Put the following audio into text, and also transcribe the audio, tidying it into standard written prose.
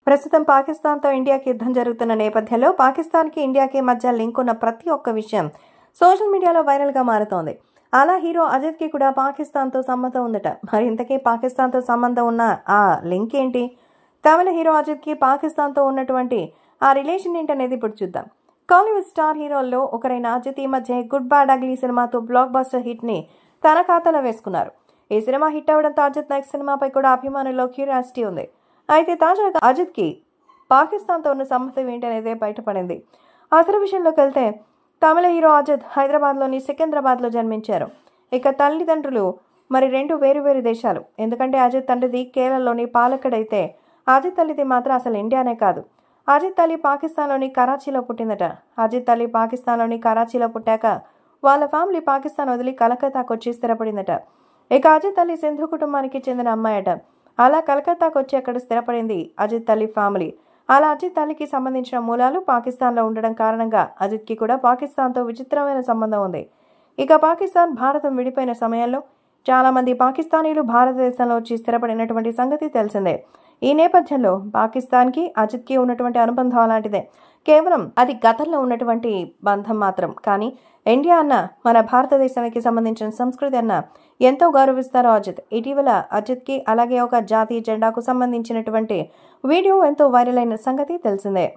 ప్రస్తుతం పాకిస్తాన్తో ఇండియాకి యుద్ధం జరుగుతున్న నేపథ్యంలో పాకిస్తాన్కి ఇండియాకి మధ్య లింక్ ఉన్న ప్రతి ఒక్క విషయం సోషల్ మీడియాలో వైరల్గా మారుతోంది. అలా హీరో అజిత్కి కూడా పాకిస్తాన్తో సంబంధం ఉందట. మరి ఇంతకీ పాకిస్తాన్తో సంబంధం ఉన్న ఆ లింక్ ఏంటి? తమిళ హీరో అజిత్కి పాకిస్తాన్తో ఉన్నటువంటి ఆ రిలేషన్ ఏంటనేది ఇప్పుడు చూద్దాం. కాలీవుడ్ స్టార్ హీరోల్లో ఒకరైన అజిత్ ఈ మధ్య గుడ్ బ్యాడ్ అగ్లీ సినిమాతో బ్లాక్ బస్టర్ హిట్ని తన ఖాతాలో వేసుకున్నారు. ఈ సినిమా హిట్ అవడంతో అజిత్ నెక్స్ట్ సినిమాపై కూడా అభిమానుల్లో క్యూరియాసిటీ ఉంది. అయితే తాజాగా అజిత్కి పాకిస్తాన్తో ఉన్న సంబంధం ఏంటనేదే బయటపడింది. అసలు విషయంలోకి వెళ్తే తమిళ హీరో అజిత్ హైదరాబాద్లోని సికింద్రాబాద్లో జన్మించారు. ఇక తల్లిదండ్రులు మరి రెండు వేరు దేశాలు. ఎందుకంటే అజిత్ తండ్రిది కేరళలోని పాలక్కడైతే అజిత్ తల్లిది మాత్రం అసలు ఇండియానే కాదు. అజిత్ తల్లి పాకిస్తాన్లోని కరాచీలో పుట్టిందట. అజిత్ తల్లి పాకిస్తాన్లోని కరాచీలో పుట్టాక వాళ్ళ ఫ్యామిలీ పాకిస్తాన్ వదిలి కలకత్తాకు వచ్చి స్థిరపడిందట. ఇక అజిత్ తల్లి సింధు కుటుంబానికి చెందిన అమ్మాయట. అలా కలకత్తాకు వచ్చి అక్కడ స్థిరపడింది అజిత్ తల్లి ఫ్యామిలీ. అలా అజిత్ తల్లికి సంబంధించిన మూలాలు పాకిస్తాన్లో ఉండడం కారణంగా అజిత్కి కూడా పాకిస్తాన్తో విచిత్రమైన సంబంధం ఉంది. ఇక పాకిస్తాన్ భారతం విడిపోయిన సమయంలో చాలా మంది పాకిస్తానీలు భారతదేశంలో వచ్చి స్థిరపడినటువంటి సంగతి తెలిసిందే. ఈ నేపథ్యంలో పాకిస్తాన్కి అజిత్కి ఉన్నటువంటి అనుబంధం అలాంటిదే. కేవలం అది గతంలో ఉన్నటువంటి బంధం మాత్రం. కానీ ఇండియా అన్న మన భారతదేశానికి సంబంధించిన సంస్కృతి అన్న ఎంతో గౌరవిస్తారు అజిత్. ఇటీవల అజిత్కి అలాగే ఒక జాతీయ జెండాకు సంబంధించినటువంటి వీడియో ఎంతో వైరల్ అయిన సంగతి తెలిసిందే.